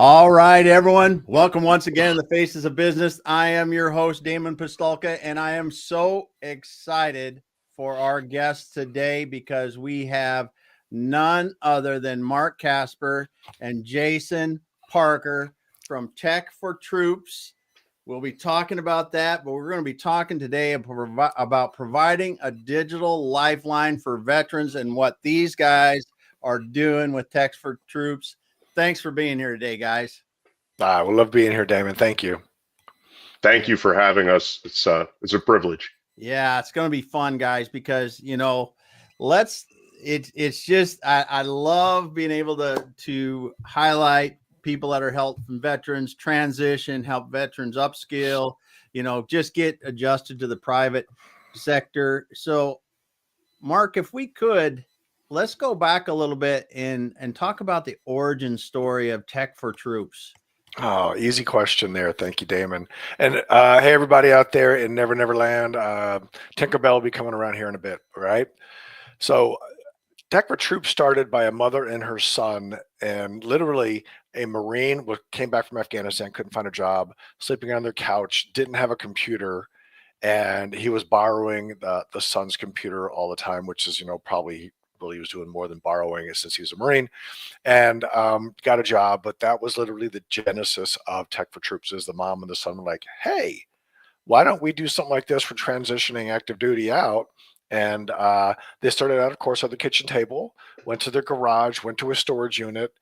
All right, everyone. Welcome once again to the Faces of Business. I am your host, Damon Pistolka, and I am so excited for our guest today because we have none other than Mark Casper and Jason Parker from Tech for Troops. We'll be talking about that, but we're going to be talking today about providing a digital lifeline for veterans and what these guys are doing with Tech for Troops. Thanks for being here today, guys. We love being here, Damon. Thank you. Thank you for having us. It's a privilege. Yeah, it's going to be fun, guys, because it's just I love being able to highlight people that are helping veterans transition, help veterans upskill, just get adjusted to the private sector. So, Mark, if we could, let's go back a little bit and talk about the origin story of Tech for Troops. Oh, easy question there. Thank you, Damon. And hey, everybody out there in Never Never Land, Tinkerbell will be coming around here in a bit, right? So Tech for Troops started by a mother and her son, and literally a Marine came back from Afghanistan, couldn't find a job, sleeping on their couch, didn't have a computer, and he was borrowing the son's computer all the time, which is, probably he was doing more than borrowing it since he was a Marine, and got a job. But that was literally the genesis of Tech for Troops. Is the mom and the son were like, hey, why don't we do something like this for transitioning active duty out? And they started out, of course, at the kitchen table, went to their garage, went to a storage unit,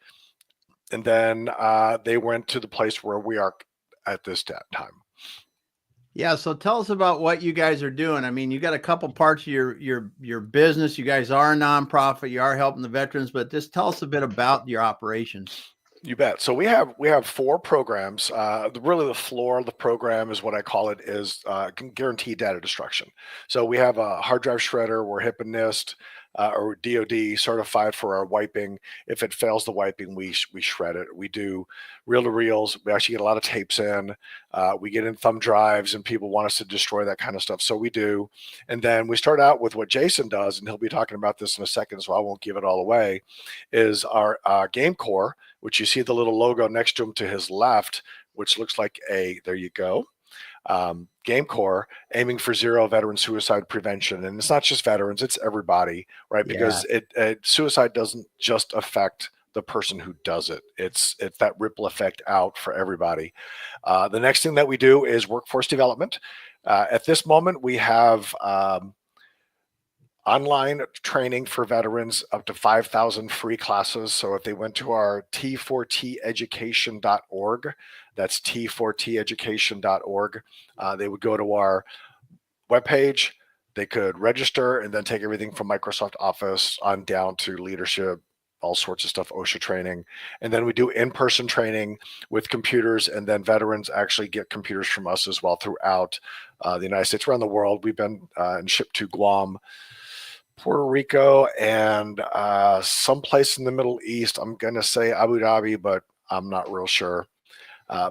and then they went to the place where we are at this time. Yeah, so tell us about what you guys are doing. I mean, you got a couple parts of your business. You guys are a nonprofit. You are helping the veterans, but just tell us a bit about your operations. You bet. So we have 4 programs. Really, the floor of the program is what I call it is guaranteed data destruction. So we have a hard drive shredder. We're HIPAA NIST or DoD certified for our wiping. If it fails the wiping, we shred it. We do reel-to-reels. We actually get a lot of tapes in. We get in thumb drives, and people want us to destroy that kind of stuff. So we do. And then we start out with what Jason does, and he'll be talking about this in a second, so I won't give it all away, is our game core, which you see the little logo next to him to his left, which looks like there you go. Game Corps, aiming for zero veteran suicide prevention. And it's not just veterans, it's everybody, right? Because suicide doesn't just affect the person who does it. It's that ripple effect out for everybody. The next thing that we do is workforce development. At this moment, we have online training for veterans, up to 5,000 free classes. So if they went to our T4Teducation.org, that's T4Teducation.org, they would go to our webpage, they could register, and then take everything from Microsoft Office on down to leadership, all sorts of stuff, OSHA training. And then we do in-person training with computers, and then veterans actually get computers from us as well throughout the United States, around the world. We've been and shipped to Guam, Puerto Rico, and someplace in the Middle East. I'm going to say Abu Dhabi, but I'm not real sure.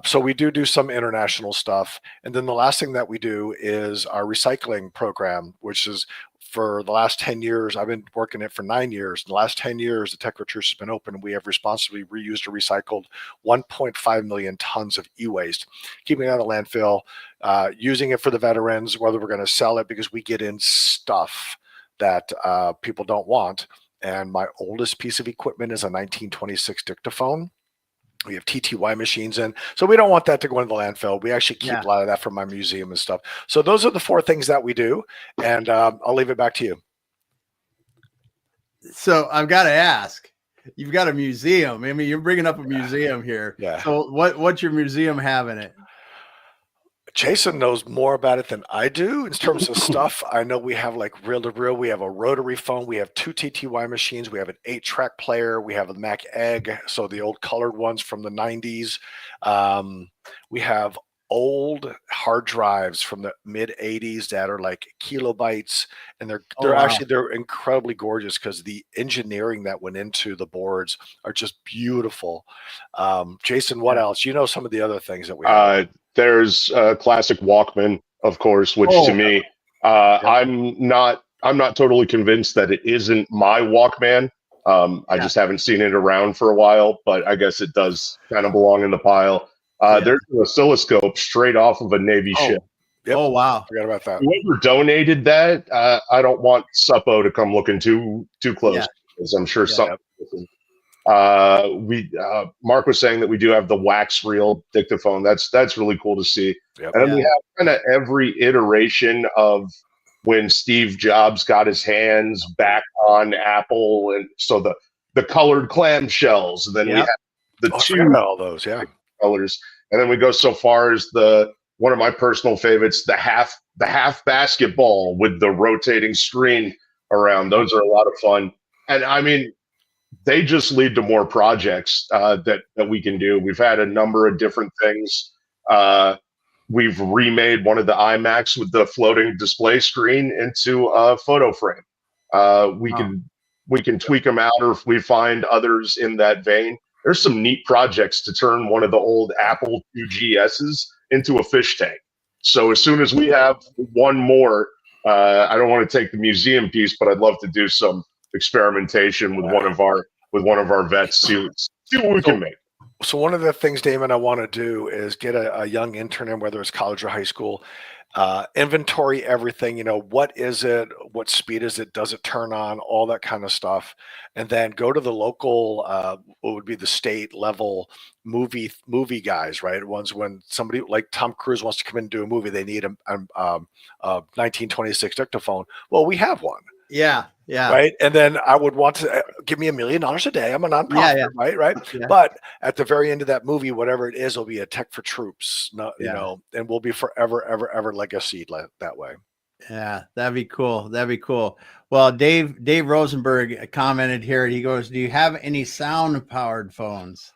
So we do some international stuff. And then the last thing that we do is our recycling program, which is for the last 10 years. I've been working it for 9 years. In the last 10 years, the Tech for Troops has been open, and we have responsibly reused or recycled 1.5 million tons of e-waste, keeping it out of the landfill, using it for the veterans, whether we're going to sell it because we get in stuff that people don't want. And my oldest piece of equipment is a 1926 dictaphone. We have TTY machines in. So we don't want that to go into the landfill. We actually keep a lot of that from my museum and stuff. So those are the 4 things that we do. And I'll leave it back to you. So I've got to ask, you've got a museum. I mean, you're bringing up a museum here. Yeah. So what's your museum have in it? Jason knows more about it than I do in terms of stuff. I know we have like reel-to-reel. We have a rotary phone. We have 2 TTY machines. We have an 8-track player. We have a Mac Egg, so the old colored ones from the 90s. We have old hard drives from the mid 80s that are like kilobytes, and they're incredibly gorgeous because the engineering that went into the boards are just beautiful. Jason, what else? You know some of the other things that we have. There's a classic Walkman, of course, which to me, I'm not totally convinced that it isn't my Walkman. I just haven't seen it around for a while, but I guess it does kind of belong in the pile. There's an oscilloscope straight off of a Navy ship. Yep. Oh, wow. Forgot about that. Whoever donated that, I don't want Suppo to come looking too close, because I'm sure something. Mark was saying that we do have the wax reel dictaphone. That's really cool to see. Yep. And then we have kind of every iteration of when Steve Jobs got his hands back on Apple, and so the colored clamshells, and then we have the I two forgot about all those, colors, and then we go so far as one of my personal favorites, the half basketball with the rotating screen around. Those are a lot of fun, and I mean, they just lead to more projects that we can do. We've had a number of different things. We've remade one of the iMacs with the floating display screen into a photo frame. We can tweak them out, or if we find others in that vein. There's some neat projects to turn one of the old Apple 2GSs into a fish tank. So as soon as we have one more, I don't want to take the museum piece, but I'd love to do some experimentation with one of our vets, see what we can make. So one of the things, Damon, I want to do is get a young intern in, whether it's college or high school, inventory everything. What is it? What speed is it? Does it turn on? All that kind of stuff. And then go to the local, what would be the state level movie guys, right? Ones when somebody like Tom Cruise wants to come in and do a movie, they need a 1926 dictaphone. Well, we have one. Yeah. Right. And then I would want to give me $1 million a day. I'm a nonprofit, right? Yeah. But at the very end of that movie, whatever it is, will be a tech for troops, and we'll be forever, ever legacy that way. Yeah, that'd be cool. Well, Dave Rosenberg commented here. He goes, "Do you have any sound powered phones?"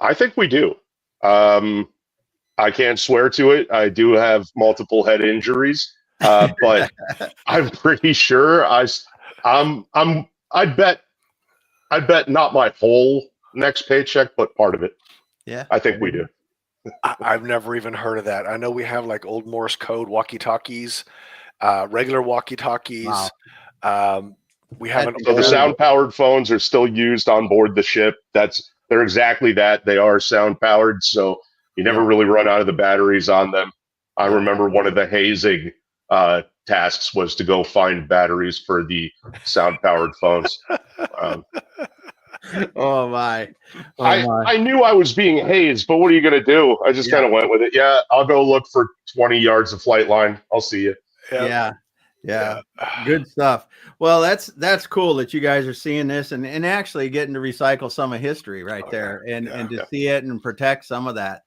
I think we do. I can't swear to it. I do have multiple head injuries, but I'm pretty sure I'd bet not my whole next paycheck, but part of it. Yeah, I think we do. I've never even heard of that. I know we have like old Morse code walkie-talkies, regular walkie-talkies. Wow. We have the sound powered phones are still used on board the ship. They're exactly that. They are sound powered, so you never really run out of the batteries on them. I remember one of the hazing tasks was to go find batteries for the sound powered phones. Oh my. I knew I was being hazed, but what are you going to do? I just kind of went with it. Yeah, I'll go look for 20 yards of flight line. I'll see you. Yeah. Good stuff. Well, that's cool that you guys are seeing this and actually getting to recycle some of history right there and to see it and protect some of that.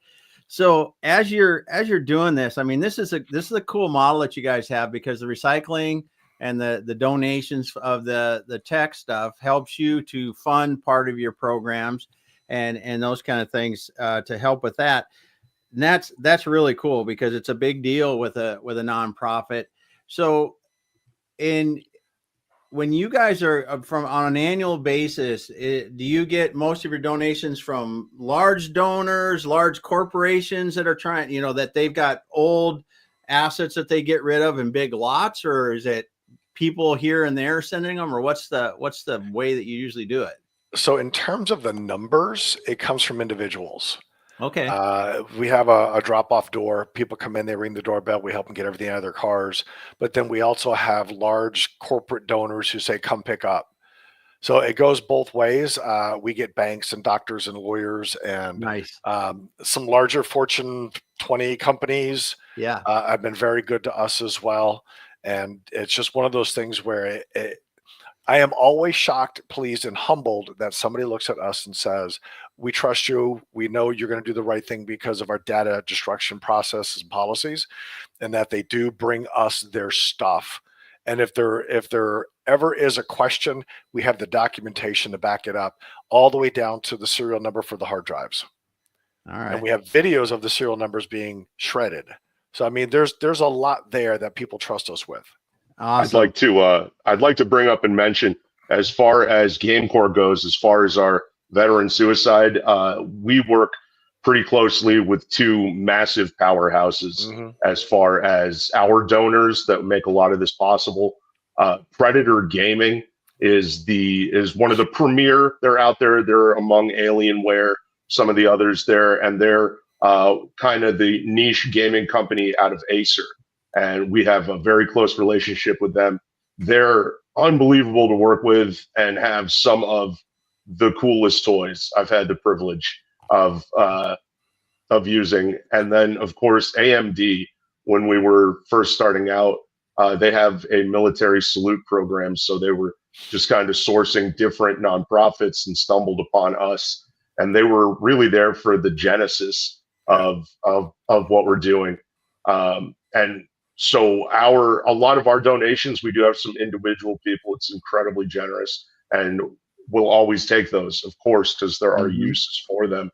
So as you're doing this, I mean, this is a cool model that you guys have, because the recycling and the donations of the tech stuff helps you to fund part of your programs and those kind of things to help with that. And that's really cool, because it's a big deal with a nonprofit. So when you guys are on an annual basis, do you get most of your donations from large donors, large corporations that are trying, that they've got old assets that they get rid of in big lots, or is it people here and there sending them, or what's the way that you usually do it? So in terms of the numbers, it comes from individuals. Okay. We have a drop-off door. People come in, they ring the doorbell. We help them get everything out of their cars. But then we also have large corporate donors who say, come pick up. So it goes both ways. We get banks and doctors and lawyers and some larger Fortune 20 companies. Yeah. Have been very good to us as well. And it's just one of those things where I am always shocked, pleased, and humbled that somebody looks at us and says, we trust you. We know you're going to do the right thing because of our data destruction processes and policies, and that they do bring us their stuff. And if there ever is a question, we have the documentation to back it up, all the way down to the serial number for the hard drives. All right. And we have videos of the serial numbers being shredded. So, I mean, there's a lot there that people trust us with. Awesome. I'd like to bring up and mention, as far as GameCore goes, as far as our veteran suicide, we work pretty closely with two massive powerhouses as far as our donors that make a lot of this possible. Predator Gaming is one of the premier. They're out there. They're among Alienware, some of the others there, and they're kind of the niche gaming company out of Acer. And we have a very close relationship with them. They're unbelievable to work with and have some of the coolest toys I've had the privilege of using. And then, of course, AMD, when we were first starting out, they have a military salute program. So they were just kind of sourcing different nonprofits and stumbled upon us. And they were really there for the genesis of what we're doing. And so a lot of our donations, we do have some individual people. It's incredibly generous, and we'll always take those, of course, because there are uses for them.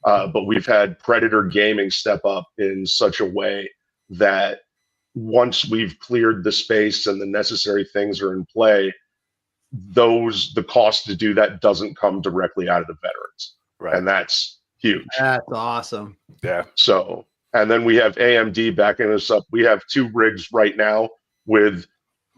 But we've had Predator Gaming step up in such a way that once we've cleared the space and the necessary things are in play, the cost to do that doesn't come directly out of the veterans. Right. And that's huge. That's awesome. Yeah. So, and then we have AMD backing us up. We have 2 rigs right now with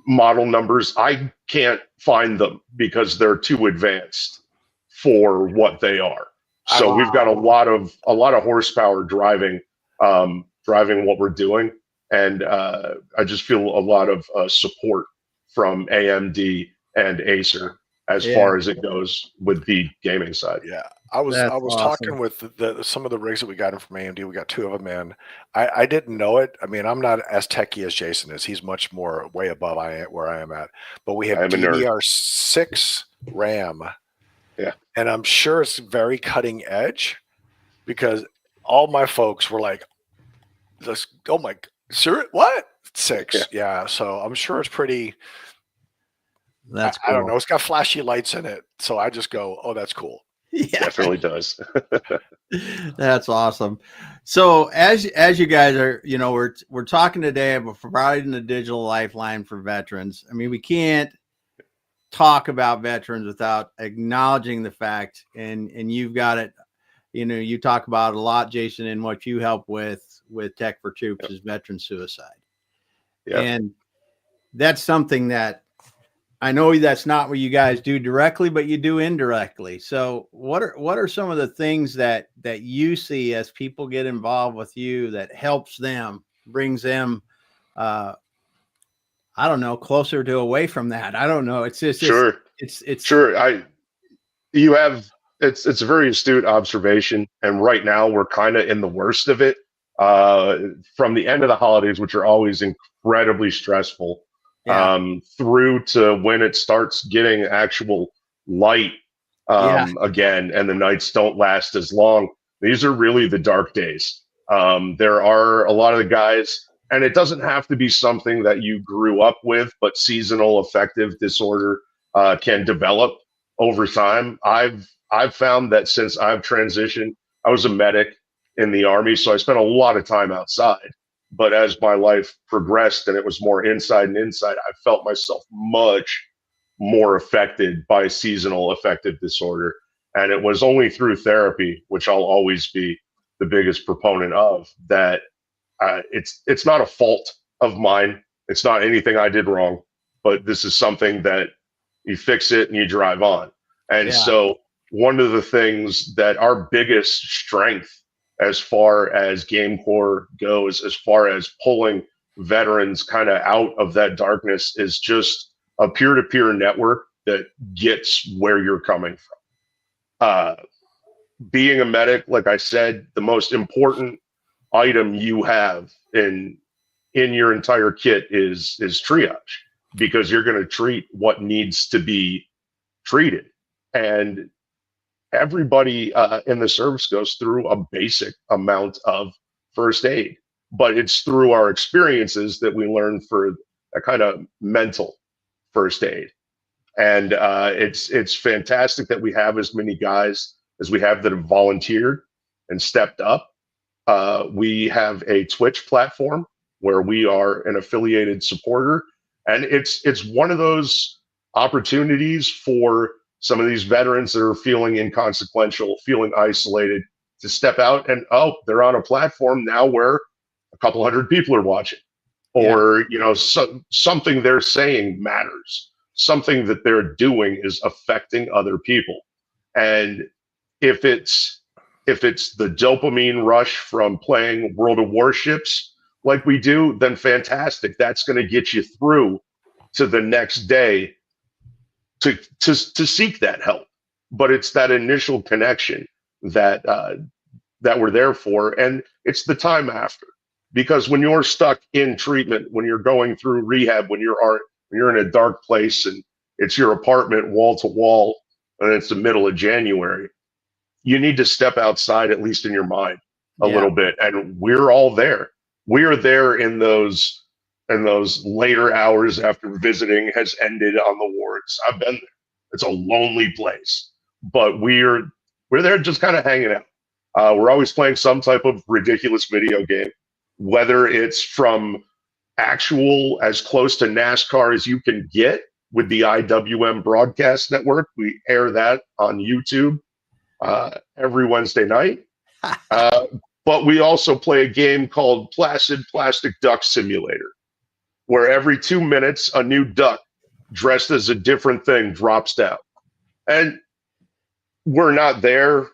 model numbers. I can't find them because they're too advanced for what they are. So we've got a lot of horsepower driving what we're doing, and I just feel a lot of support from AMD and Acer as far as it goes with the gaming side. Yeah, I was awesome. talking with some of the rigs that we got in from AMD. We got 2 of them in. I didn't know it. I mean, I'm not as techie as Jason is. He's much more way above where I am at. But we have DDR6 RAM. Yeah. And I'm sure it's very cutting edge because all my folks were like, oh my, sir, what? 6. Yeah. So I'm sure it's pretty. That's cool. I don't know. It's got flashy lights in it. So I just go, oh, that's cool. Yeah. Definitely does. That's awesome. So as you guys are, we're talking today about providing the digital lifeline for veterans. I mean, we can't talk about veterans without acknowledging the fact, and you've got it, you talk about it a lot, Jason, and what you help with Tech for Troops is veteran suicide. Yeah. And that's something that I know that's not what you guys do directly, but you do indirectly. So what are some of the things that you see as people get involved with you that helps them, brings them, I don't know, closer to away from that? I don't know. It's just, sure. It's sure. It's a very astute observation. And right now we're kind of in the worst of it, from the end of the holidays, which are always incredibly stressful, through to when it starts getting actual light again, and the nights don't last as long. These are really the dark days. There are a lot of the guys, and it doesn't have to be something that you grew up with, but seasonal affective disorder can develop over time. I've found that since I've transitioned, I was a medic in the Army, so I spent a lot of time outside. But as my life progressed and it was more inside and inside, I felt myself much more affected by seasonal affective disorder. And it was only through therapy, which I'll always be the biggest proponent of, that it's not a fault of mine. It's not anything I did wrong, but this is something that you fix it and you drive on. And so one of the things that our biggest strength as far as GameCore goes, as far as pulling veterans kind of out of that darkness, is just a peer-to-peer network that gets where you're coming from. Being a medic, like I said, the most important item you have in your entire kit is triage, because you're going to treat what needs to be treated. And everybody in the service goes through a basic amount of first aid, but it's through our experiences that we learn for a kind of mental first aid. And it's fantastic that we have as many guys as we have that have volunteered and stepped up. We have a Twitch platform where we are an affiliated supporter, and it's one of those opportunities for some of these veterans that are feeling inconsequential, feeling isolated, to step out and, they're on a platform now where a couple hundred people are watching, or something they're saying matters. something that they're doing is affecting other people. And if it's the dopamine rush from playing World of Warships like we do, then fantastic. That's going to get you through to the next day to seek that help. But it's that initial connection that that we're there for, and it's the time after. Because when you're stuck in treatment, when you're going through rehab, when you're in a dark place and it's your apartment wall to wall, and it's the middle of January, you need to step outside, at least in your mind, a little bit. And we're all there. We are there in those later hours after visiting has ended on the wards. I've been there. It's a lonely place, but we're there just kind of hanging out. We're always playing some type of ridiculous video game, whether it's from actual as close to NASCAR as you can get with the IWM broadcast network. We air that on YouTube every Wednesday night. But we also play a game called Placid Plastic Duck Simulator, where every 2 minutes a new duck dressed as a different thing drops down. And we're not there.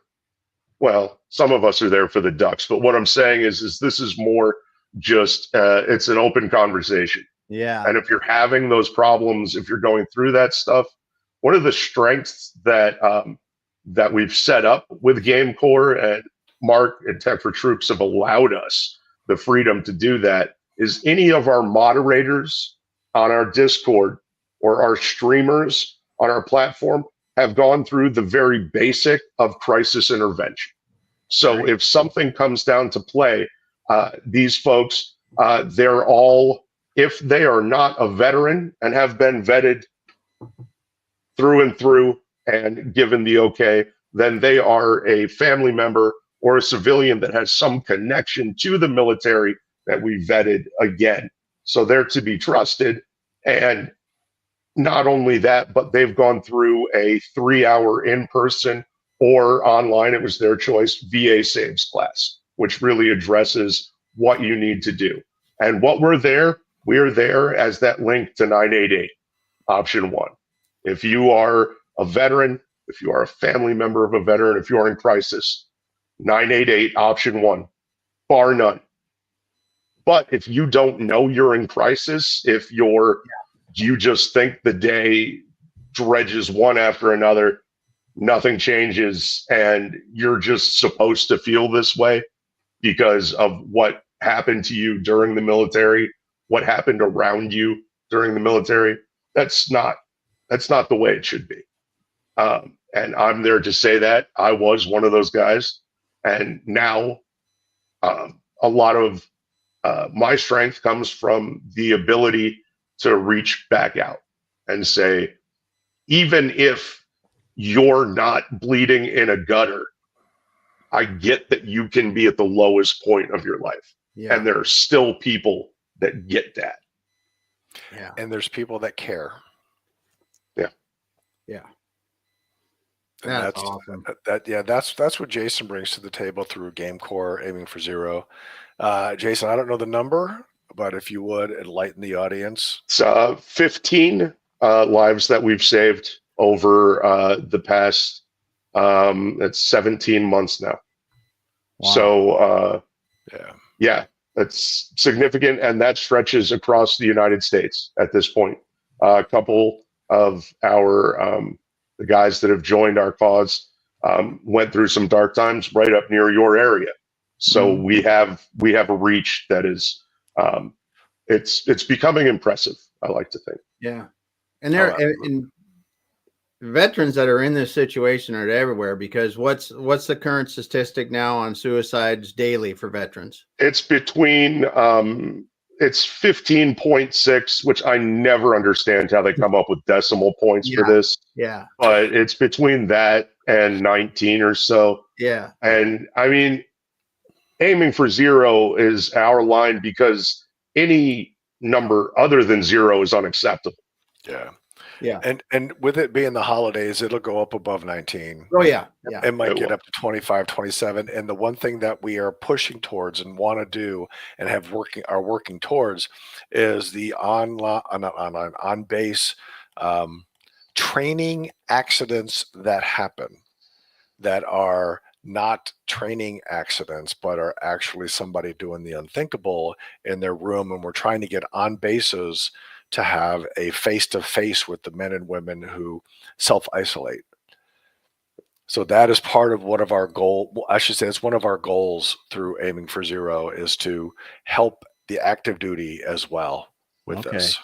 Well, some of us are there for the ducks, but what I'm saying is this is more just it's an open conversation. Yeah. And if you're having those problems, if you're going through that stuff, one of the strengths that that we've set up with GameCore and Mark and Tech for Troops have allowed us the freedom to do that is any of our moderators on our Discord or our streamers on our platform have gone through the very basic of crisis intervention. So if something comes down to play, these folks, they're all, if they are not a veteran and have been vetted through and through and given the okay, then they are a family member or a civilian that has some connection to the military that we vetted again. So they're to be trusted. And not only that, but they've gone through a 3-hour in-person or online, it was their choice, VA saves class, which really addresses what you need to do. And what we are there as that link to 988, option 1. If you are a veteran, if you are a family member of a veteran, if you are in crisis, 988, option 1, bar none. But if you don't know you're in crisis, if you just think the day dredges one after another, nothing changes, and you're just supposed to feel this way because of what happened to you during the military, what happened around you during the military, that's not the way it should be. And I'm there to say that I was one of those guys. And now a lot of my strength comes from the ability to reach back out and say, even if you're not bleeding in a gutter, I get that you can be at the lowest point of your life. Yeah. And there are still people that get that. Yeah. And there's people that care. Yeah. Yeah. And that's awesome. That's what Jason brings to the table through GameCore, aiming for zero. Jason, I don't know the number, but if you would enlighten the audience. It's 15 lives that we've saved over the past it's 17 months now. Wow. So yeah, that's significant, and that stretches across the United States at this point. A couple of our the guys that have joined our cause went through some dark times right up near your area. So we have a reach that is it's becoming impressive, I like to think. Yeah. And and veterans that are in this situation are everywhere, because what's the current statistic now on suicides daily for veterans? It's between it's 15.6, which I never understand how they come up with decimal points for this. Yeah. But it's between that and 19 or so. Yeah. And I mean, aiming for zero is our line, because any number other than zero is unacceptable. Yeah. Yeah. And with it being the holidays, it'll go up above 19. Oh, yeah. Yeah. It might get up to 25, 27. And the one thing that we are pushing towards and want to do and are working towards is the on base training accidents that happen that are not training accidents, but are actually somebody doing the unthinkable in their room. And we're trying to get on bases to have a face-to-face with the men and women who self-isolate. So that is part of one of our I should say it's one of our goals through Aiming for Zero, is to help the active duty as well with this.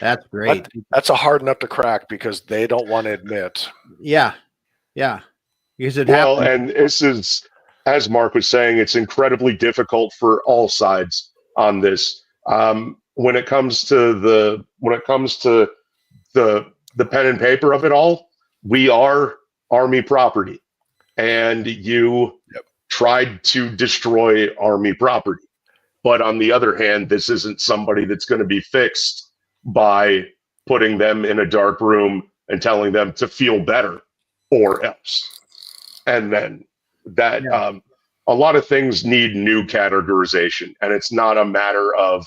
That's great. That's a hard nut to crack because they don't want to admit. Yeah. Because it Well, happens. and this is, as Mark was saying, it's incredibly difficult for all sides on this. When it comes to the pen and paper of it all, we are Army property, and you tried to destroy Army property. But on the other hand, this isn't somebody that's going to be fixed by putting them in a dark room and telling them to feel better or else. And then that a lot of things need new categorization, and it's not a matter of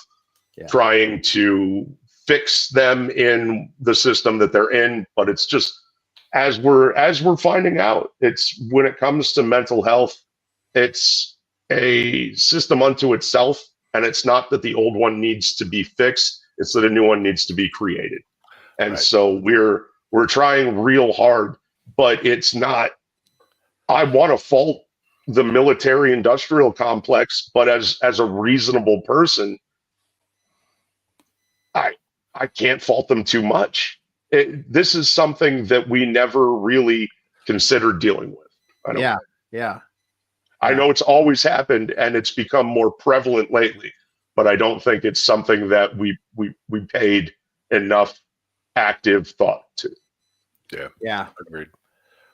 trying to fix them in the system that they're in, but it's just as we're finding out, it's when it comes to mental health, it's a system unto itself, and it's not that the old one needs to be fixed, it's that a new one needs to be created. And so we're trying real hard, but it's not, I want to fault the military industrial complex, but as a reasonable person, I can't fault them too much. This is something that we never really considered dealing with. I know it's always happened and it's become more prevalent lately, but I don't think it's something that we paid enough active thought to. Yeah. Agreed.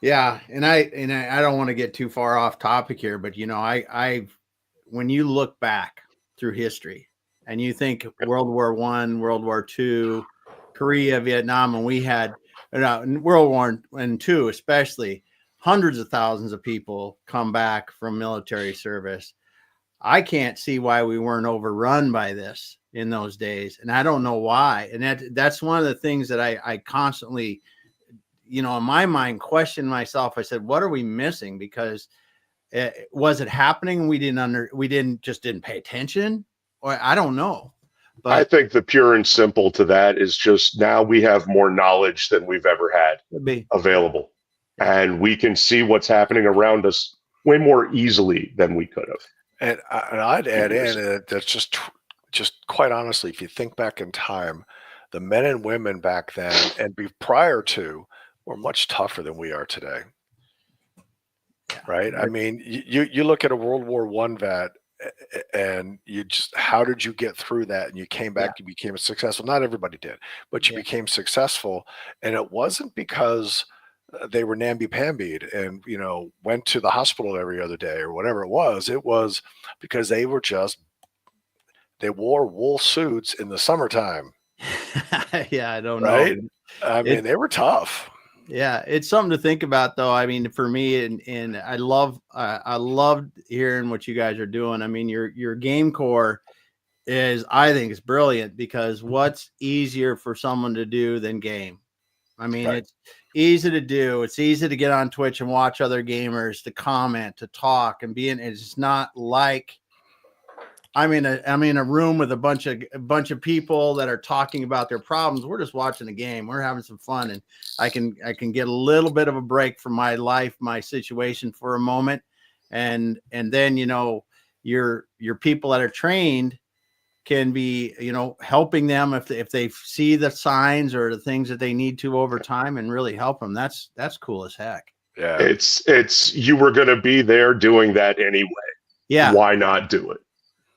Yeah, and I don't want to get too far off topic here, but I when you look back through history and you think World War I, World War II, Korea, Vietnam, and we had World War I and II, especially hundreds of thousands of people come back from military service. I can't see why we weren't overrun by this in those days, and I don't know why. And that's one of the things that I constantly, in my mind, question myself. I said, what are we missing? Because was it happening? We didn't pay attention, or I don't know. But I think the pure and simple to that is just now we have more knowledge than we've ever had available, and we can see what's happening around us way more easily than we could have. And I'd add in that's just quite honestly, if you think back in time, the men and women back then and prior to were much tougher than we are today. Right? I mean, you look at a World War I vet and how did you get through that? And you came back, you became successful. Not everybody did, but you became successful. And it wasn't because they were namby-pambied and, went to the hospital every other day or whatever it was. It was because they wore wool suits in the summertime. I don't know. I mean, they were tough. Yeah, it's something to think about, though. I mean, for me, and I loved hearing what you guys are doing. I mean, your game core I think is brilliant, because what's easier for someone to do than game? I mean, it's easy to do. It's easy to get on Twitch and watch other gamers, to comment, to talk, and it's not like I'm in a room with a bunch of people that are talking about their problems. We're just watching a game. We're having some fun, and I can get a little bit of a break from my life, my situation for a moment, and then your people that are trained can be helping them if they see the signs or the things that they need to over time, and really help them. That's cool as heck. Yeah, it's you were going to be there doing that anyway. Yeah, why not do it?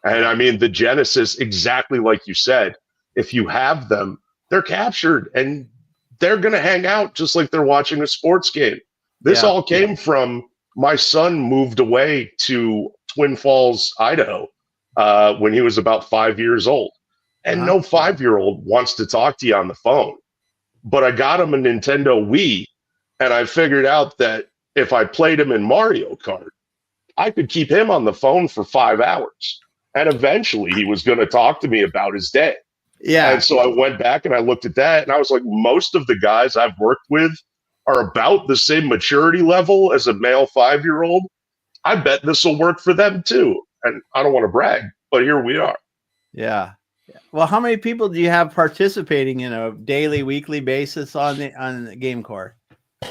And I mean, the genesis, exactly like you said, if you have them, they're captured and they're going to hang out just like they're watching a sports game. This all came from my son moved away to Twin Falls, Idaho, when he was about 5 years old. And no 5-year-old wants to talk to you on the phone. But I got him a Nintendo Wii, and I figured out that if I played him in Mario Kart, I could keep him on the phone for 5 hours. And eventually he was going to talk to me about his day. Yeah. And so I went back and I looked at that and I was like, most of the guys I've worked with are about the same maturity level as a male 5-year-old. I bet this will work for them too. And I don't want to brag, but here we are. Yeah. Well, how many people do you have participating in a daily, weekly basis on the game core?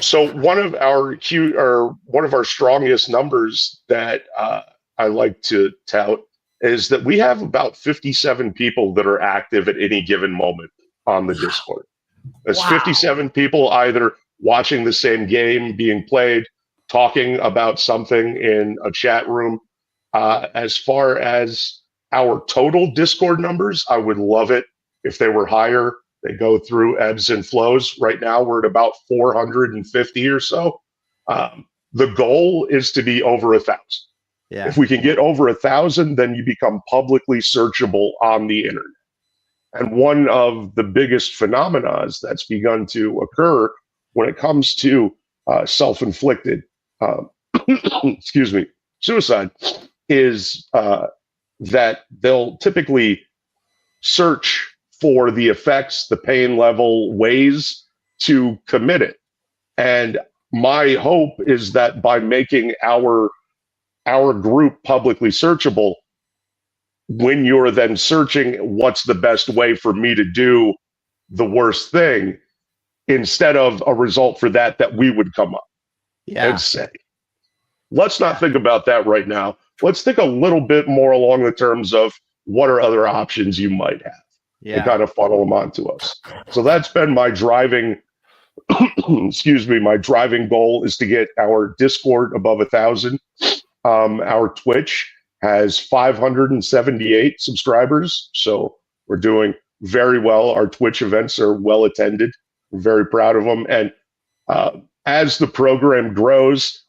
So one of our strongest numbers that I like to tout is that we have about 57 people that are active at any given moment on the Discord. There's 57 people either watching the same game being played, talking about something in a chat room. As far as our total Discord numbers, I would love it if they were higher. They go through ebbs and flows. Right now, we're at about 450 or so. The goal is to be over 1,000. Yeah. If we can get over 1,000, then you become publicly searchable on the internet. And one of the biggest phenomena that's begun to occur when it comes to self-inflicted, excuse me, suicide is that they'll typically search for the effects, the pain level, ways to commit it. And my hope is that by making our group publicly searchable, when you're then searching what's the best way for me to do the worst thing, instead of a result for that we would come up and say, let's not think about that right now. Let's think a little bit more along the terms of what are other options you might have, and kind of funnel them onto us. So that's been my driving, excuse me, my driving goal is to get our Discord above 1,000. Our Twitch has 578 subscribers, so we're doing very well. Our Twitch events are well attended. We're very proud of them. And as the program grows,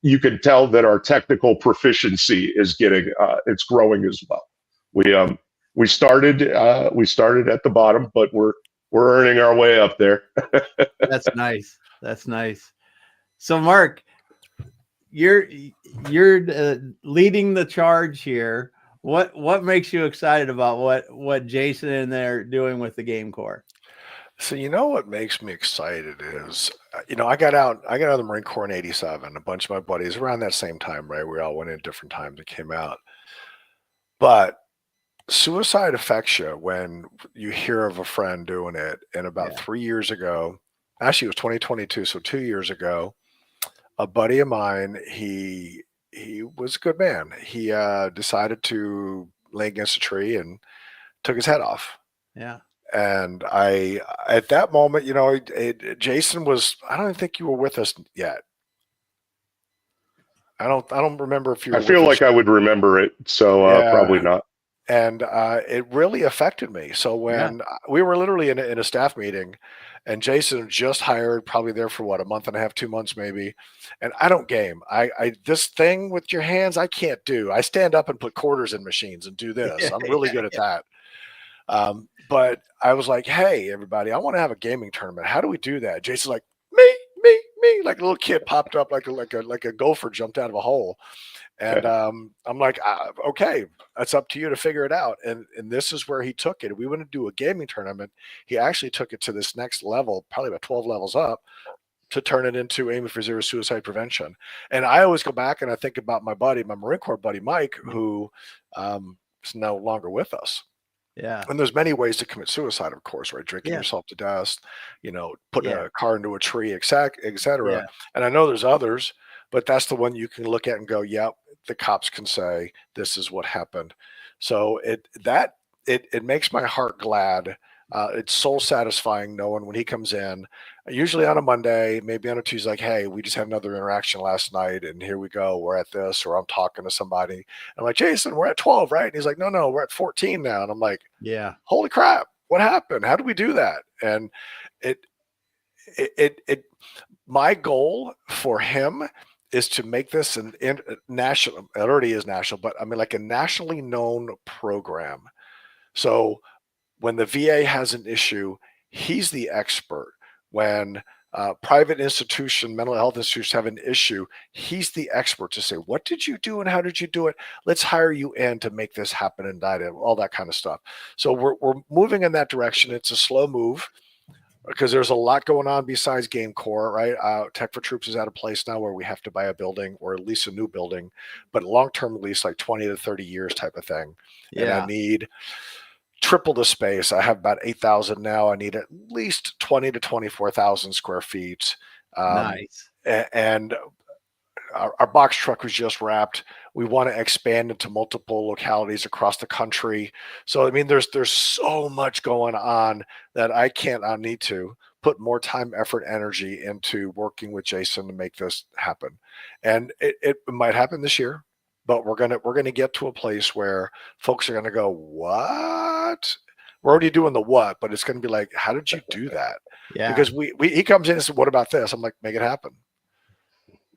you can tell that our technical proficiency is it's growing as well. We started at the bottom, but we're earning our way up there. That's nice. That's nice. So, Mark, you're leading the charge here. What makes you excited about what Jason and they're doing with the game core? So what makes me excited is, I got out of the Marine Corps in '87. A bunch of my buddies around that same time, right? We all went in at different times. It came out, but suicide affects you when you hear of a friend doing it. And about 3 years ago, actually it was 2022, so 2 years ago, a buddy of mine, he was a good man. He decided to lay against a tree and took his head off. Yeah. And at that moment, Jason was, I don't think you were with us yet. I don't remember if you were I feel like I would remember it. So probably not. And it really affected me. So when we were literally in a staff meeting, and Jason just hired, probably there for what, a month and a half, 2 months maybe. And I don't game. I this thing with your hands, I can't do. I stand up and put quarters in machines and do this. I'm really good at that. But I was like, hey, everybody, I want to have a gaming tournament. How do we do that? Jason's like, me. Like a little kid popped up, like a gopher jumped out of a hole. And I'm like, okay, that's up to you to figure it out. And this is where he took it. We went to do a gaming tournament. He actually took it to this next level, probably about 12 levels up, to turn it into aiming for zero suicide prevention. And I always go back and I think about my Marine Corps buddy, Mike, who is no longer with us. Yeah. And there's many ways to commit suicide, of course, right? Drinking yourself to death, putting a car into a tree, et cetera. Yeah. And I know there's others, but that's the one you can look at and go, yeah, the cops can say this is what happened. So it makes my heart glad. It's soul satisfying knowing when he comes in, usually on a Monday, maybe on a Tuesday, like, hey, we just had another interaction last night and here we go. We're at this, or I'm talking to somebody. I'm like, Jason, we're at 12, right? And he's like, no, we're at 14 now. And I'm like, yeah, holy crap, what happened? How did we do that? And my goal for him is to make this an national, it already is national, but I mean like a nationally known program. So when the VA has an issue, he's the expert. When private institution, mental health institutions have an issue, he's the expert to say, what did you do and how did you do it? Let's hire you in to make this happen and all that kind of stuff. So we're moving in that direction. It's a slow move because there's a lot going on besides game core, right? Tech for Troops is at a place now where we have to buy a building or lease a new building, but long-term lease, like 20 to 30 years type of thing. And I need triple the space. I have about 8,000 now. I need at least 20 to 24,000 square feet. Nice. And our box truck was just wrapped. We want to expand into multiple localities across the country. So, I mean, there's so much going on that I need to put more time, effort, energy into working with Jason to make this happen. And it might happen this year, but we're gonna get to a place where folks are gonna go, what? We're already doing the what, but it's gonna be like, how did you do that? Yeah. Because he comes in and says, what about this? I'm like, make it happen.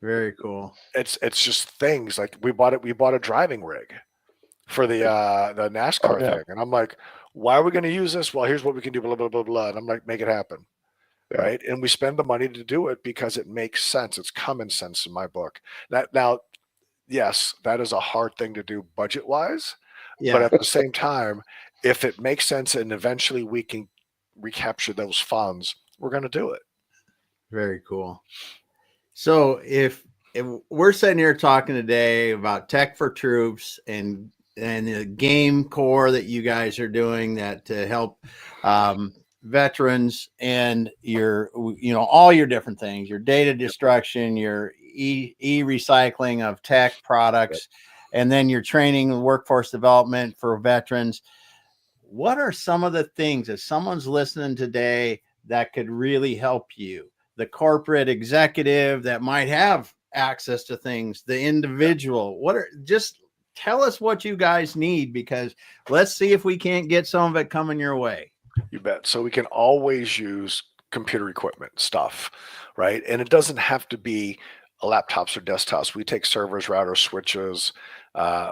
Very cool. It's just things like we bought a driving rig for the NASCAR thing. And I'm like, why are we going to use this? Well, here's what we can do, blah, blah, blah, blah. And I'm like, make it happen. Yeah. Right. And we spend the money to do it because it makes sense. It's common sense in my book. Now, yes, that is a hard thing to do budget wise. Yeah. But at the same time, if it makes sense and eventually we can recapture those funds, we're going to do it. Very cool. So if we're sitting here talking today about Tech for Troops and the game core that you guys are doing that to help veterans and all your different things, your data destruction, your e-recycling of tech products, and then your training, workforce development for veterans. What are some of the things, if someone's listening today, that could really help you? The corporate executive that might have access to things, the individual, just tell us what you guys need, because let's see if we can't get some of it coming your way. You bet. So we can always use computer equipment stuff, right? And it doesn't have to be laptops or desktops. We take servers, routers, switches.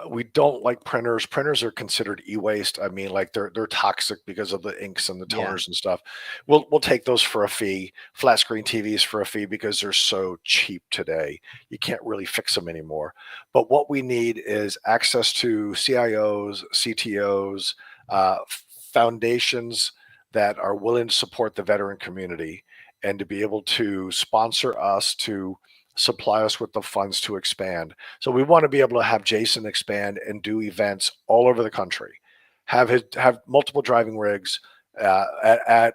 We don't like printers. Printers are considered e-waste. I mean, like they're toxic because of the inks and the toners and stuff. We'll take those for a fee. Flat screen TVs for a fee because they're so cheap today. You can't really fix them anymore. But what we need is access to CIOs, CTOs, foundations that are willing to support the veteran community and to be able to sponsor us, to supply us with the funds to expand. So we want to be able to have Jason expand and do events all over the country, have multiple driving rigs at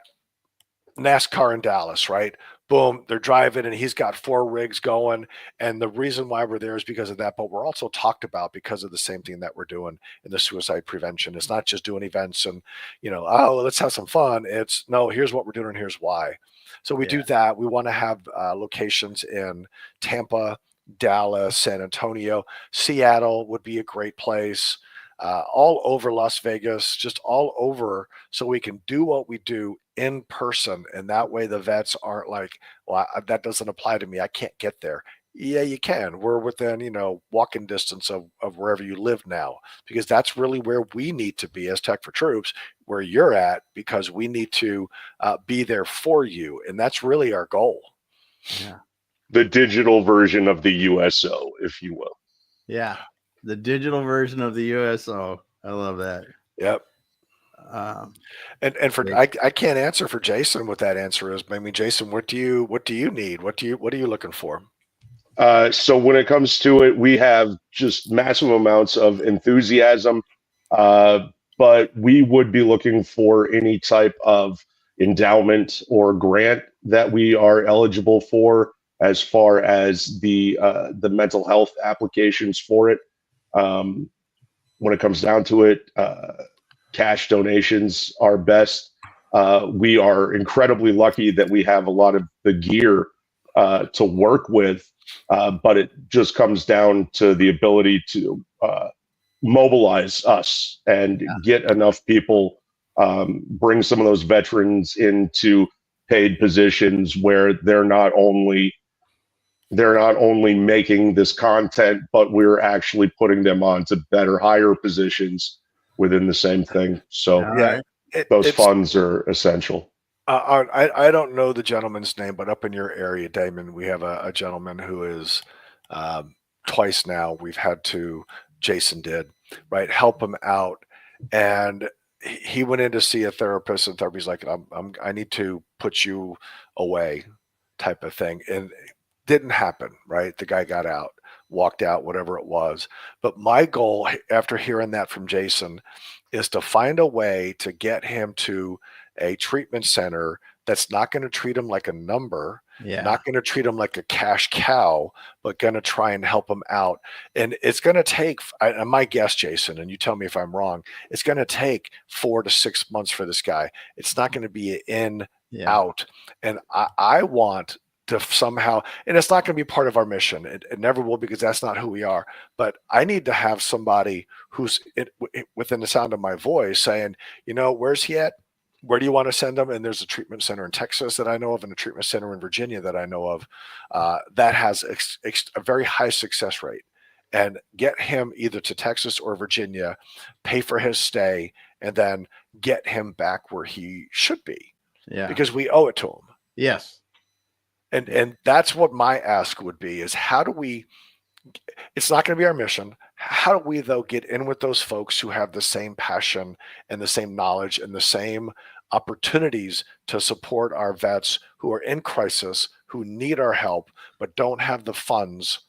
NASCAR in Dallas, right? Boom, they're driving and he's got 4 rigs going. And the reason why we're there is because of that, but we're also talked about because of the same thing that we're doing in the suicide prevention. It's not just doing events and, let's have some fun. It's no, here's what we're doing and here's why. So we do that. We want to have locations in Tampa, Dallas, San Antonio, Seattle would be a great place. All over Las Vegas, just all over, so we can do what we do in person. And that way the vets aren't like, well, that doesn't apply to me. I can't get there. Yeah, you can. We're within, walking distance of wherever you live now, because that's really where we need to be as Tech for Troops, where you're at, because we need to be there for you. And that's really our goal. Yeah. The digital version of the USO, if you will. Yeah. The digital version of the USO. I love that. Yep. And for I can't answer for Jason what that answer is. But I mean, Jason, what do you need? What are you looking for? So when it comes to it, we have just massive amounts of enthusiasm, but we would be looking for any type of endowment or grant that we are eligible for, as far as the mental health applications for it. When it comes down to it, cash donations are best. We are incredibly lucky that we have a lot of the gear to work with, but it just comes down to the ability to mobilize us and get enough people, bring some of those veterans into paid positions where they're not only making this content, but we're actually putting them on to better, higher positions within the same thing. So those funds are essential. I don't know the gentleman's name, but up in your area, Damon, we have a gentleman who is um, twice now. We've had to, Jason did, right, help him out, and he went in to see a therapist, and therapy's like, I need to put you away, type of thing, and it didn't happen. Right, the guy got out, walked out, whatever it was. But my goal after hearing that from Jason is to find a way to get him to a treatment center that's not going to treat him like a number, Yeah. not going to treat him like a cash cow, but going to try and help him out. And it's going to take, my guess, Jason, and you tell me if I'm wrong, it's going to take 4 to 6 months for this guy. It's not going to be in, Yeah. out. And I want to somehow, and it's not going to be part of our mission. It never will, because that's not who we are. But I need to have somebody who's within the sound of my voice saying, where's he at? Where do you want to send them? And there's a treatment center in Texas that I know of, and a treatment center in Virginia that I know of that has a very high success rate. And get him either to Texas or Virginia, pay for his stay, and then get him back where he should be. Yeah. Because we owe it to him. Yes. And that's what my ask would be, is how do we, it's not going to be our mission. How do we, though, get in with those folks who have the same passion and the same knowledge and the same opportunities to support our vets who are in crisis, who need our help, but don't have the funds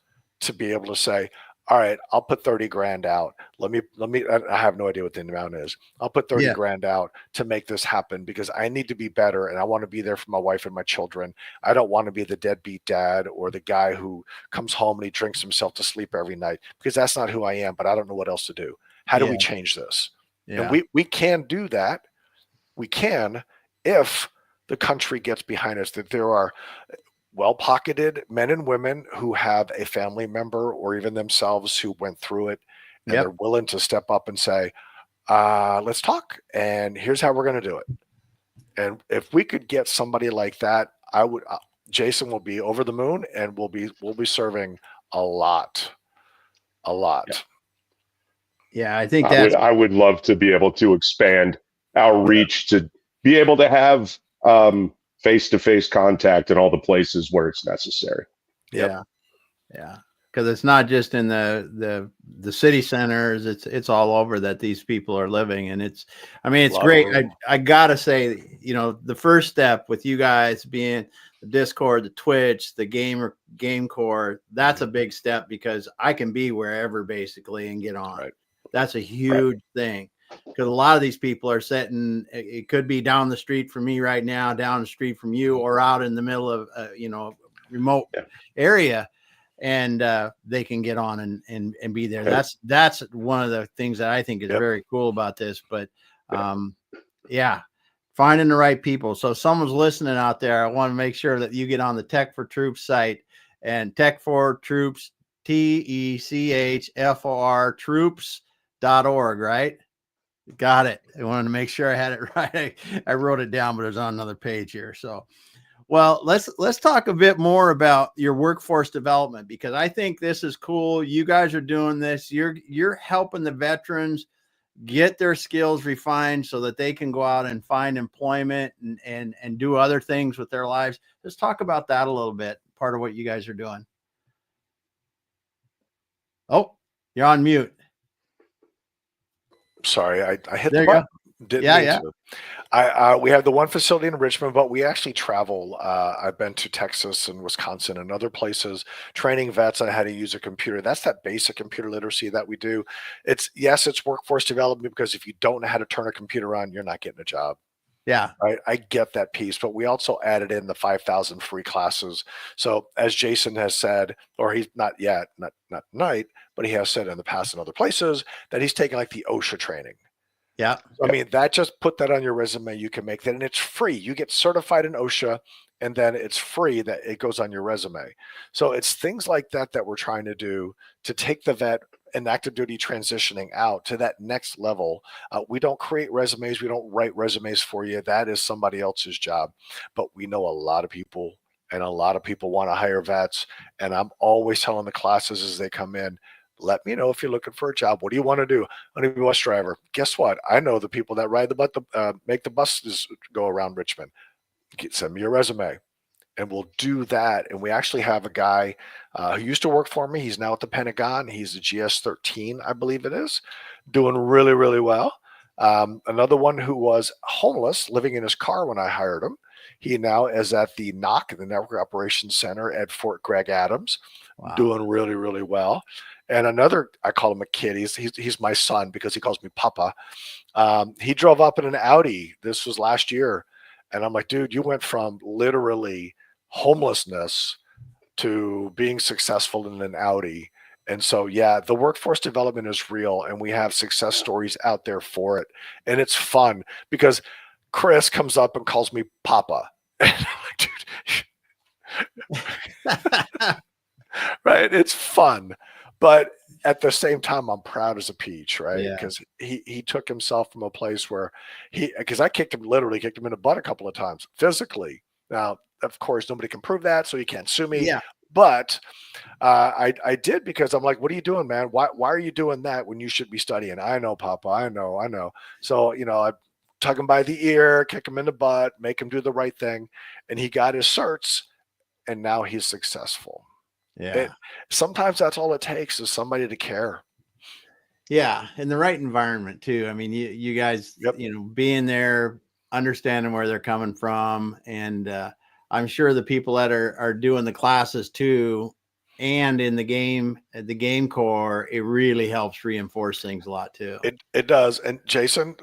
to be able to say, all right, I'll put 30 grand out. Let me, I have no idea what the amount is. I'll put 30 grand out to make this happen, because I need to be better, and I want to be there for my wife and my children. I don't want to be the deadbeat dad or the guy who comes home and he drinks himself to sleep every night, because that's not who I am, but I don't know what else to do. How do we change this? Yeah. And we can do that. We can, if the country gets behind us, that there are well-pocketed men and women who have a family member or even themselves who went through it, and they're willing to step up and say, let's talk, and here's how we're going to do it. And if we could get somebody like that, I would, Jason will be over the moon, and we'll be serving a lot. Yeah, I think that I would love to be able to expand our reach to be able to have face-to-face contact in all the places where it's necessary. Yeah. Because it's not just in the city centers; it's all over that these people are living, and it's great. I gotta say, the first step with you guys being the Discord, the Twitch, the game core, that's a big step, because I can be wherever basically and get on. Right. That's a huge thing. Because a lot of these people are sitting, it could be down the street from me right now, down the street from you, or out in the middle of, remote area, and they can get on and be there. That's one of the things that I think is very cool about this. But finding the right people. So someone's listening out there, I want to make sure that you get on the Tech for Troops site, and Tech for Troops, TECHFOR troops.org, right? Got it. I wanted to make sure I had it right. I wrote it down, but it's on another page here. So, well, let's talk a bit more about your workforce development, because I think this is cool. You guys are doing this. You're helping the veterans get their skills refined so that they can go out and find employment and do other things with their lives. Let's talk about that a little bit. Part of what you guys are doing. Oh, you're on mute. Sorry, I hit There the button. Didn't mean to. We have the one facility in Richmond, but we actually travel. I've been to Texas and Wisconsin and other places training vets on how to use a computer. That's that basic computer literacy that we do. It's workforce development, because if you don't know how to turn a computer on, you're not getting a job. Yeah. Right. I get that piece, but we also added in the 5,000 free classes. So as Jason has said, or he's not yet, not tonight, but he has said in the past in other places that he's taking like the OSHA training. Yeah. I mean, that just put that on your resume. You can make that, and it's free. You get certified in OSHA, and then it's free that it goes on your resume. So it's things like that that we're trying to do to take the vet and active duty transitioning out to that next level. We don't create resumes. We don't write resumes for you. That is somebody else's job. But we know a lot of people, and a lot of people want to hire vets. And I'm always telling the classes as they come in, let me know if you're looking for a job. What do you want to do? I want to be a bus driver. Guess what? I know the people that ride the bus, make the buses go around Richmond. send me your resume. And we'll do that. And we actually have a guy who used to work for me. He's now at the Pentagon. He's a GS-13, I believe it is, doing really, really well. Another one who was homeless, living in his car when I hired him. He now is at the NOC, the Network Operations Center at Fort Gregg Adams, doing really, really well. And another, I call him a kid. He's my son because he calls me Papa. He drove up in an Audi. This was last year. And I'm like, dude, you went from literally homelessness to being successful in an Audi. And so, yeah, the workforce development is real, and we have success stories out there for it. And it's fun because Chris comes up and calls me Papa. And I'm like, dude, right? It's fun. But at the same time, I'm proud as a peach, right? Because he took himself from a place where because I literally kicked him in the butt a couple of times physically. Now, of course, nobody can prove that, so he can't sue me. Yeah. But I did because I'm like, what are you doing, man? Why are you doing that when you should be studying? I know, Papa. I know. So, I tug him by the ear, kick him in the butt, make him do the right thing. And he got his certs, and now he's successful. Yeah. Sometimes that's all it takes is somebody to care. Yeah. In the right environment too. I mean, you guys, being there, understanding where they're coming from. And I'm sure the people that are doing the classes too, and in the game core, it really helps reinforce things a lot too. It does. And Jason,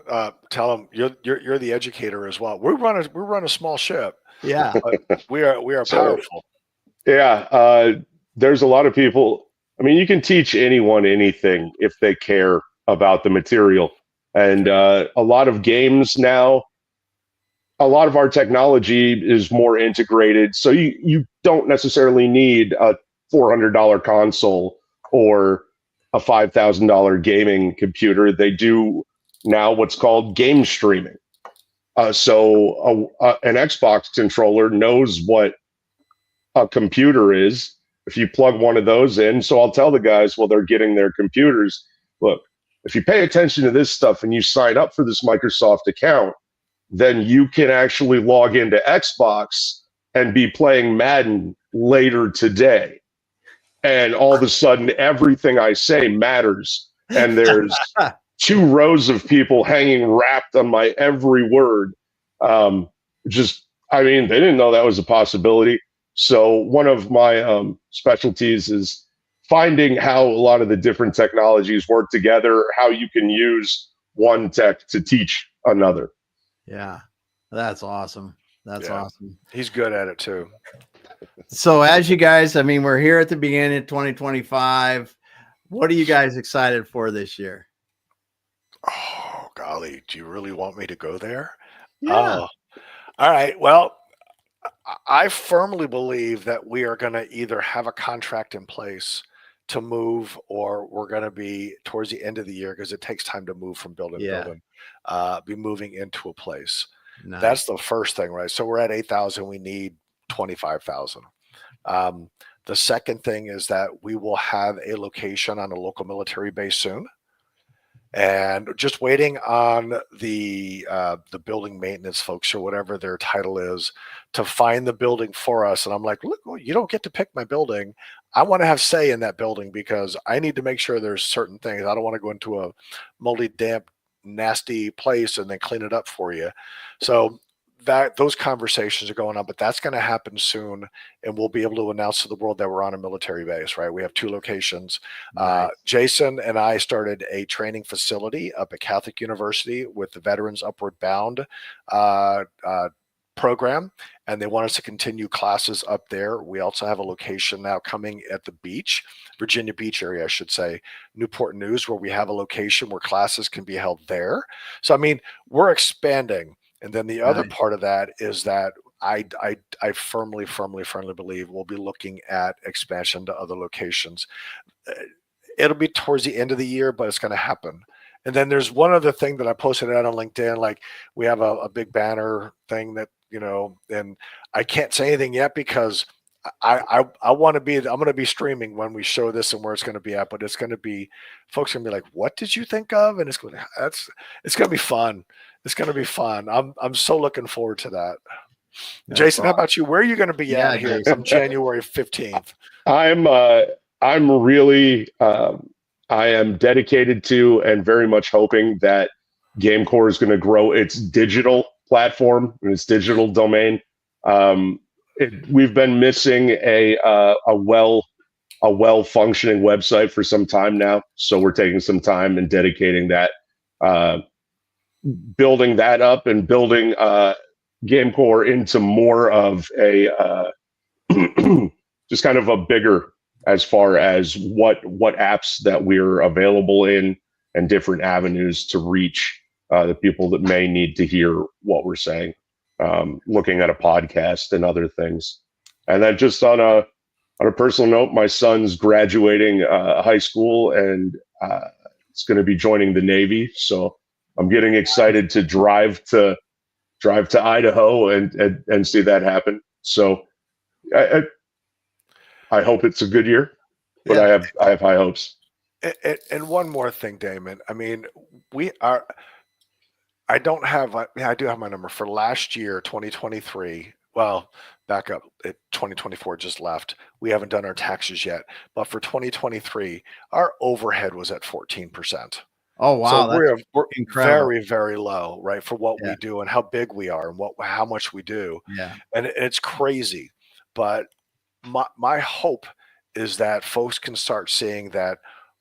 tell them you're the educator as well. We run a small ship. Yeah. But we are powerful. Yeah. There's a lot of people. I mean, you can teach anyone anything if they care about the material. And a lot of games now, a lot of our technology is more integrated. So you don't necessarily need a $400 console or a $5,000 gaming computer. They do now what's called game streaming. So an Xbox controller knows what a computer is if you plug one of those in. So I'll tell the guys while they're getting their computers, look, if you pay attention to this stuff and you sign up for this Microsoft account, then you can actually log into Xbox and be playing Madden later today. And all of a sudden, everything I say matters. And there's 2 rows of people hanging wrapped on my every word. They didn't know that was a possibility. So one of my specialties is finding how a lot of the different technologies work together, how you can use one tech to teach another. Yeah, that's awesome. That's awesome. He's good at it too. So as you guys, I mean, we're here at the beginning of 2025. What are you guys excited for this year? Oh, golly. Do you really want me to go there? Yeah. Oh, all right. Well, I firmly believe that we are going to either have a contract in place to move, or we're going to be towards the end of the year, because it takes time to move from building to building, be moving into a place. Nice. That's the first thing, right? So we're at 8,000. We need 25,000. The second thing is that we will have a location on a local military base soon. And just waiting on the building maintenance folks, or whatever their title is, to find the building for us. And I'm like, look, you don't get to pick my building. I want to have say in that building, because I need to make sure there's certain things. I don't want to go into a moldy, damp, nasty place and then clean it up for you. So those conversations are going on, but that's going to happen soon, and we'll be able to announce to the world that we're on a military base, right? We have 2 locations. Nice. Jason and I started a training facility up at Catholic University with the Veterans Upward Bound program, and they want us to continue classes up there. We also have a location now coming at the beach, Virginia Beach area, I should say, Newport News, where we have a location where classes can be held there. So, I mean, we're expanding. And then the other part of that is that I firmly believe we'll be looking at expansion to other locations. It'll be towards the end of the year, but it's going to happen. And then there's one other thing that I posted out on LinkedIn. Like, we have a big banner thing that, and I can't say anything yet, because I'm going to be streaming when we show this and where it's going to be at, but it's going to be, folks are going to be like, what did you think of? And it's going to be fun. It's going to be fun. I'm so looking forward to that. Jason, how about you? Where are you going to be Yeah, at here Jason. come January 15th? I'm really I am dedicated to and very much hoping that GameCore is going to grow its digital platform and its digital domain. We've been missing a well functioning website for some time now, so we're taking some time and dedicating that, building that up and building GameCore into more of a just kind of a bigger, as far as what apps that we're available in and different avenues to reach the people that may need to hear what we're saying, looking at a podcast and other things. And then just on a personal note, my son's graduating high school and it's going to be joining the Navy, so I'm getting excited to drive to Idaho and see that happen. So I hope it's a good year, but Yeah. I have high hopes. And one more thing, Damon. I mean, I don't have, I do have my number for last year, 2023. Well, back up, 2024 just left. We haven't done our taxes yet, but for 2023, our overhead was at 14%. Oh, wow. So we're incredible. very, very low, right, for what Yeah. we do and how big we are and how much we do. Yeah. And it's crazy. But my hope is that folks can start seeing that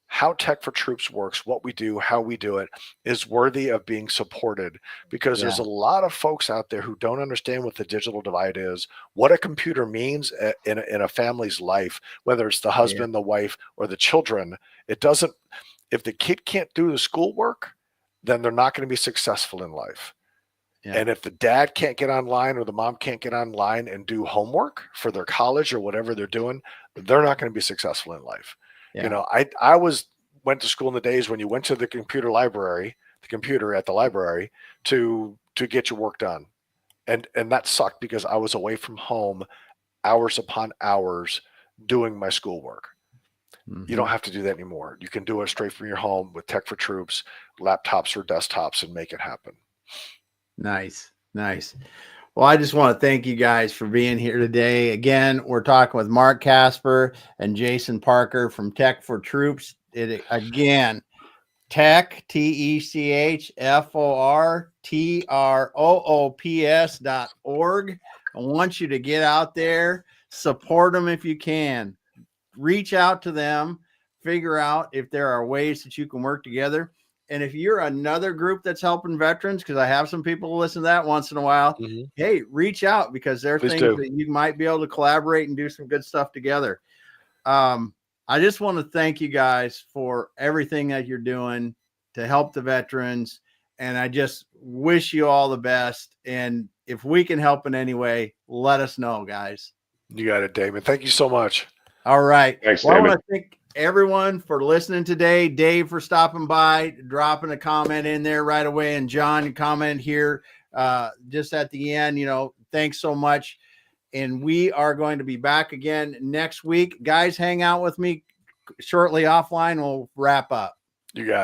how Tech for Troops works, what we do, how we do it is worthy of being supported, because there's a lot of folks out there who don't understand what the digital divide is, what a computer means in a family's life, whether it's the husband, the wife, or the children. It doesn't, if the kid can't do the schoolwork, then they're not going to be successful in life. Yeah. And if the dad can't get online or the mom can't get online and do homework for their college or whatever they're doing, they're not going to be successful in life. Yeah. You know, I went to school in the days when you went to the computer at the library to get your work done. And that sucked because I was away from home hours upon hours doing my schoolwork. Mm-hmm. You don't have to do that anymore. You can do it straight from your home with Tech for Troops, laptops or desktops, and make it happen. Nice. Well, I just want to thank you guys for being here today. Again, we're talking with Mark Casper and Jason Parker from Tech for Troops. Again, Tech, TechForTroops.org. I want you to get out there, support them if you can. Reach out to them, figure out if there are ways that you can work together. And if you're another group that's helping veterans, because I have some people listen to that once in a while, hey, reach out, because there are things that you might be able to collaborate and do some good stuff together. I just want to thank you guys for everything that you're doing to help the veterans. And I just wish you all the best. And if we can help in any way, let us know, guys. You got it, Damon. Thank you so much. All right. Thanks, well, David. I want to thank everyone for listening today. Dave for stopping by, dropping a comment in there right away. And John, comment here just at the end. You know, thanks so much. And we are going to be back again next week. Guys, hang out with me shortly offline. We'll wrap up. You got it.